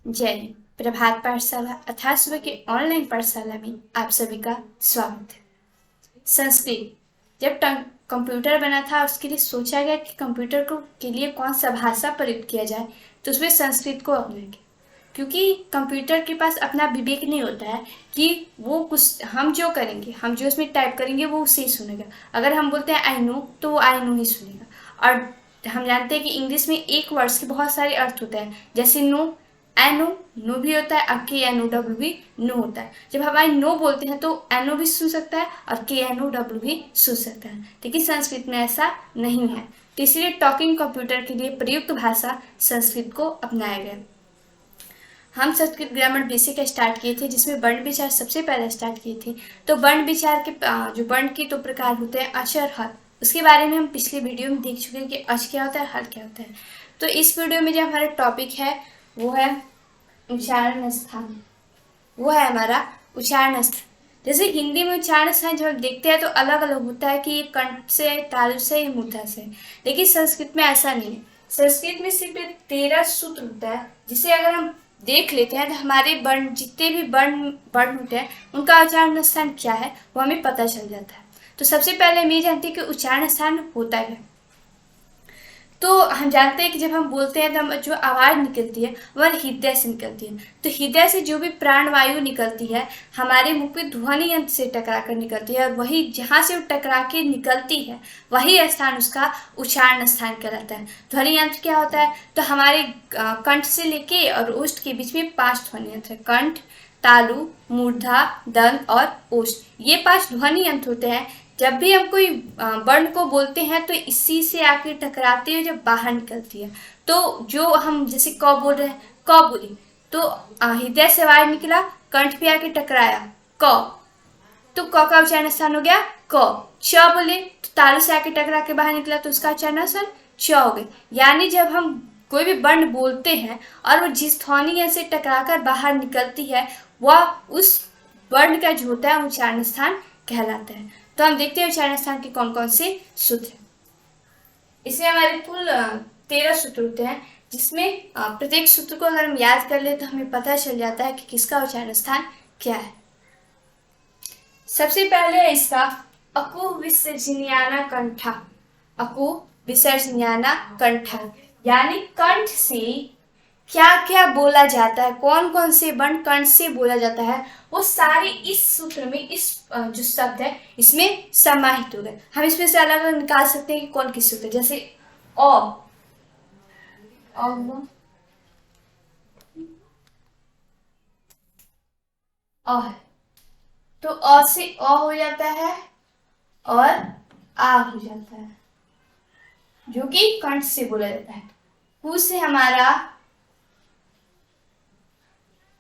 जय हिंद। प्रभात पाठशाला अर्थात सुबह की ऑनलाइन पाठशाला में आप सभी का स्वागत है। संस्कृत जब कंप्यूटर बना था उसके लिए सोचा गया कि कंप्यूटर को के लिए कौन सा भाषा प्रयुक्त किया जाए, तो उसमें संस्कृत को अपनाएंगे। क्योंकि कंप्यूटर के पास अपना विवेक नहीं होता है कि वो कुछ हम जो करेंगे, हम जो उसमें टाइप करेंगे वो उसे ही सुनेगा। अगर हम बोलते हैं आई नो, तो वो आई नो ही सुनेगा। और हम जानते हैं कि इंग्लिश में एक वर्ड्स के बहुत सारे अर्थ होते हैं, जैसे नो, एनो, नो भी होता है और के एन ओ डब्ल्यू भी नो होता है। जब हम आई नो बोलते हैं तो एनो भी सुन सकता है और के एन ओ डब्ल्यू भी सुन सकता है, लेकिन संस्कृत में ऐसा नहीं है। तो इसलिए टॉकिंग कंप्यूटर के लिए प्रयुक्त भाषा संस्कृत को अपनाया गया। हम संस्कृत ग्रामर बेसिक स्टार्ट किए थे, जिसमें वर्ण विचार सबसे पहले स्टार्ट किए थे। तो वर्ण विचार के जो वर्ण के दो प्रकार होते हैं, अच और हल, उसके बारे में हम पिछले वीडियो में देख चुके हैं कि अच क्या होता है, हल क्या होता है। तो इस वीडियो में जो हमारा टॉपिक है वो है उच्चारण स्थान। वो है हमारा उच्चारण स्थान। जैसे हिंदी में उच्चारण स्थान जब हम देखते हैं तो अलग अलग होता है कि ये कंठ से, तालु से, या मूर्धा से, लेकिन संस्कृत में ऐसा नहीं है। संस्कृत में सिर्फ 13 सूत्र होता है, जिसे अगर हम देख लेते हैं तो हमारे वर्ण, जितने भी वर्ण वर्ण होते हैं, उनका उच्चारण स्थान क्या है वो हमें पता चल जाता है। तो सबसे पहले हम ये जानते हैं कि उच्चारण स्थान होता है। तो हम जानते हैं कि जब हम बोलते हैं तो जो आवाज़ निकलती है वह हृदय से निकलती है। तो हृदय से जो भी प्राण वायु निकलती है हमारे मुख पे ध्वनि यंत्र से टकरा कर निकलती है, और वही जहाँ से वो टकरा के निकलती है वही स्थान उसका उच्चारण स्थान कहलाता है। ध्वनि यंत्र क्या होता है, तो हमारे कंठ से लेके और ओष्ठ के बीच में 5 ध्वनि यंत्र है। कंठ, तालु, मूर्धा, दंत और ओष्ठ, ये 5 ध्वनि यंत्र होते हैं। जब भी हम कोई वर्ण को बोलते हैं तो इसी से आके टकराते हुए जब बाहर निकलती है, तो जो हम जैसे क बोल रहे हैं, क बोली तो हृदय से आवाज निकला, कंठ पे आके टकराया क, तो क का उच्चारण स्थान हो गया क। च बोले तो तालु से आके टकरा के बाहर निकला, तो उसका उच्चारण स्थान च हो गया। यानी जब हम कोई भी वर्ण बोलते हैं और वो जिस ध्वनि से टकराकर बाहर निकलती है वह उस वर्ण का जो होता है उच्चारण स्थान कहलाता है। तो हम देखते हैं उच्चारण स्थान के कौन कौन से सूत्र हैं। इसमें हमारे कुल 13 सूत्र होते हैं, जिसमें प्रत्येक सूत्र को अगर हम याद कर ले तो हमें पता चल जाता है कि किसका उच्चारण स्थान क्या है। सबसे पहले है इसका अकु विसर्जनियाना कंठा। अकु विसर्जनियाना कंठा यानी कंठ से क्या क्या बोला जाता है, कौन कौन से वर्ण कंठ से बोला जाता है, वो सारे इस सूत्र में, इस जो शब्द है इसमें समाहित हो गए। हम इसमें से अलग अलग निकाल सकते हैं कि कौन किस सूत्र, जैसे अ, है तो अ से अ हो जाता है और आ हो जाता है, जो कि कंठ से बोला जाता है। कु से हमारा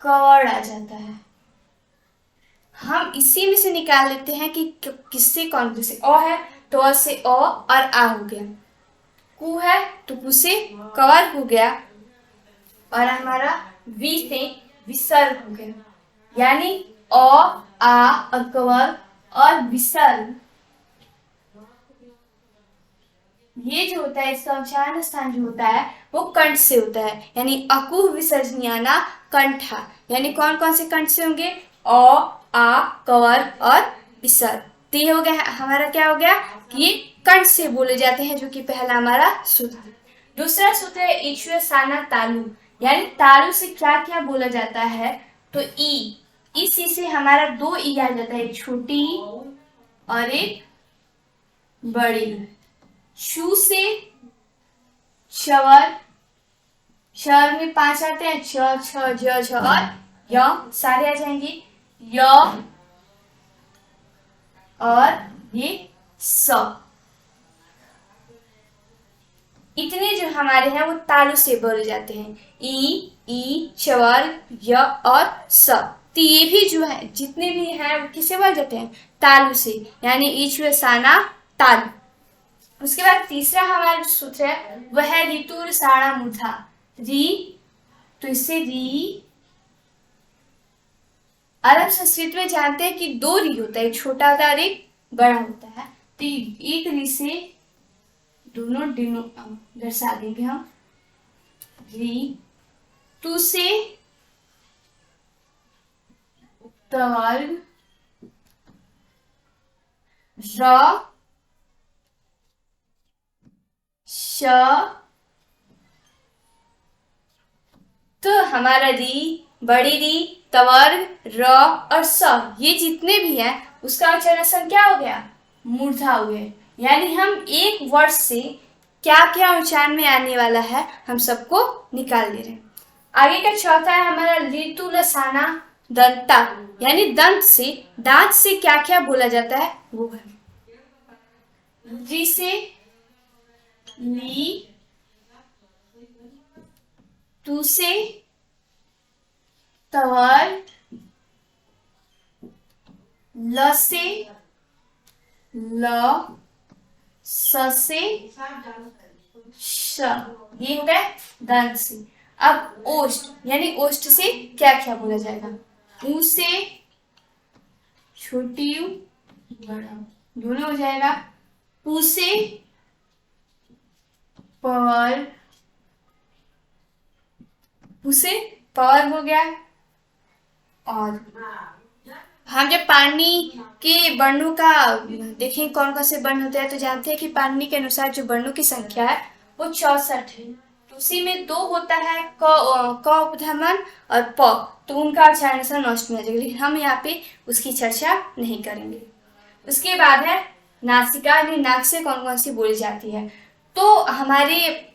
कवड़ आ जाता है। हम इसी में से निकाल लेते हैं कि किससे कौन, किससे अ है तो अ से अ और आ हो गया, कु है तो कु से कवर हो गया, और हमारा वी से विसर्ग हो गया। यानी अ, आ और कवर और विसर्ग, ये जो होता है इसका उच्चारण स्थान जो होता है वो कंठ से होता है। यानी अकु विसर्जनियाना कंठा, यानी कौन कौन से कंठ से होंगे, अ, आ, कवर और विसर्ग। तो ये हो गया हमारा, क्या हो गया कि ये कंठ से बोले जाते हैं, जो कि पहला हमारा सूत्र। दूसरा सूत्र है ईश्वर साना तालु, यानी तालु से क्या क्या बोला जाता है, तो ई, इसी से हमारा 2 ई आ जाता है, एक छोटी और एक बड़ी। शू से शवर, शवर में 5 आते हैं, छ, छ, ज, झ और य सारे आ जाएंगे, य और ये स। इतने जो हमारे हैं वो तालु से बोले जाते हैं, ई, चवर, य और स। तो ये भी जो है जितने भी हैं वो किसे बोले जाते हैं, तालु से, यानी ईश्वर साना तालु। उसके बाद तीसरा हमारा जो सूत्र है वह है ऋतुर साड़ा मूर्धा। री, तो इससे री, और हम संस्कृत में जानते हैं कि 2 री होता है, एक छोटा होता है और एक बड़ा होता है। तो एक री से दोनों दर्शा देंगे हम। री, टू से तवर्ग र श, तो हमारा री, बड़ी री, तवर्ग, र और स, ये जितने भी हैं उसका उच्चारण क्या हो गया? मूर्धा हो गया। यानी हम एक वर्ड से क्या क्या उच्चारण में आने वाला है हम सबको निकाल दे रहे हैं। आगे का चौथा है हमारा ऋतु लसाना दंता, यानी दंत से, दांत से क्या क्या बोला जाता है वो है। री से ली, तू से तवर, ल से ल, स से श, ये हो गया दंत से। अब ओष्ठ, यानी ओष्ठ से क्या क्या बोला जाएगा? ऊ से छोटी ऊ, बड़ा दोनों हो जाएगा। पू से पर, पू से पर हो गया। और हम जब पाणिनि के वर्णों का देखें कौन कौन से वर्ण होते हैं तो जानते हैं कि पाणिनि के अनुसार जो वर्णों की संख्या है वो 64 है। तो उसी में 2 होता है क उपधमन और प, तो उनका उच्चारण नष्ट में आ जाएगा, लेकिन हम यहाँ पे उसकी चर्चा नहीं करेंगे। उसके बाद है नासिका, यानी नाक से कौन कौन सी बोली जाती है। तो हमारे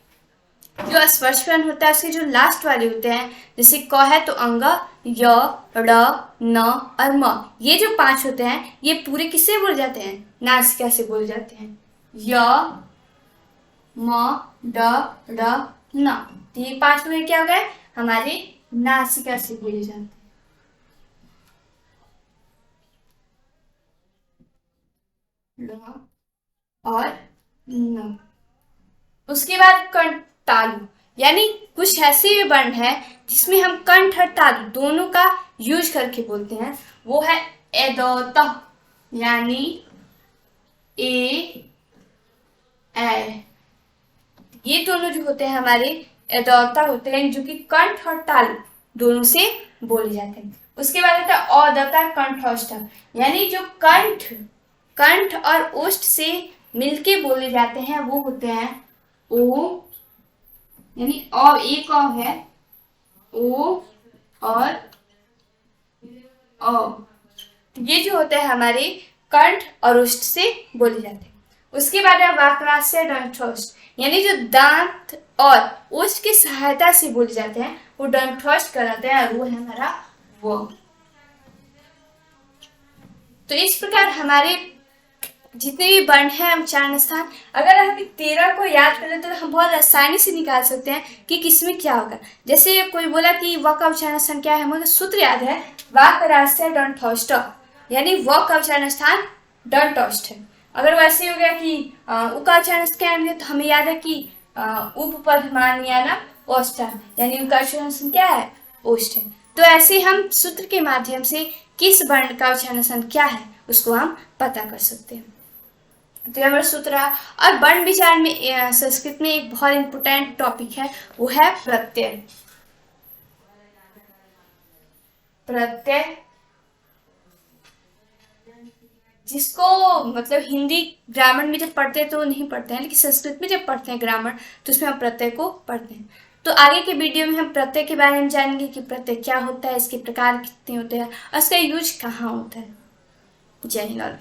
जो स्पर्श वर्ण होता है उसके जो लास्ट वाले होते हैं, जैसे क है तो अंग, य, ड़, न और म, ये जो 5 होते हैं ये पूरे किससे बोले जाते हैं? नासिका से बोले जाते हैं। य, म, ड, ड़, न, तो ये 5 हुए क्या हो गए? हमारे नासिका से बोले जाते हैं। ल और न। उसके बाद कंठ तालु, यानी कुछ ऐसे वर्ण है जिसमें हम कंठ और तालु दोनों का यूज करके बोलते हैं, वो है एदौत, यानी ए, ये दोनों जो होते हैं हमारे एदौता होते हैं, जो कि कंठ और तालु दोनों से बोले जाते हैं। उसके बाद आता है औदता कंठोष्ठ, यानी जो कंठ और ओष्ठ से मिलके बोले जाते हैं वो होते हैं ओ, यानी औ, एक औ है, ओ और औ, ये जो होते हैं हमारे कंठ और ओष्ठ से बोले जाते हैं। उसके बाद है वाक्रास्य दंठोष्ठ, यानी जो दांत और ओष्ठ की सहायता से बोले जाते हैं वो दंठोष्ठ कहलाते हैं, और वो है हमारा वो। तो इस प्रकार हमारे जितने भी वर्ण है उच्चारण स्थान, अगर हम 13 को याद कर ले तो हम बहुत आसानी से निकाल सकते हैं कि किसमें क्या होगा। जैसे कोई बोला कि व का उच्चारण स्थान क्या है, हमें सूत्र याद है वाक्रास्य दंठोष्ठ, यानी व का उच्चारण स्थान दंठोष्ठ है। अगर वैसे हो गया कि उ का उच्चारण क्या है तो हमें याद है कि उपपदमान या ना ओष्ठ, यानी उनका उच्चारण क्या है? ओष्ठ है। तो ऐसे हम सूत्र के माध्यम से किस वर्ण का उच्चारण क्या है उसको हम पता कर सकते हैं। तो हमारा सूत्र। और वर्ण विचार में संस्कृत में एक बहुत इंपोर्टेंट टॉपिक है, वो है प्रत्यय। प्रत्यय जिसको मतलब हिंदी ग्रामर में जब पढ़ते हैं तो नहीं पढ़ते हैं, लेकिन संस्कृत में जब पढ़ते हैं ग्रामर तो उसमें हम प्रत्यय को पढ़ते हैं। तो आगे के वीडियो में हम प्रत्यय के बारे में जानेंगे कि प्रत्यय क्या होता है, इसके प्रकार कितने होते हैं और इसका यूज कहाँ होता है। जय हिंद।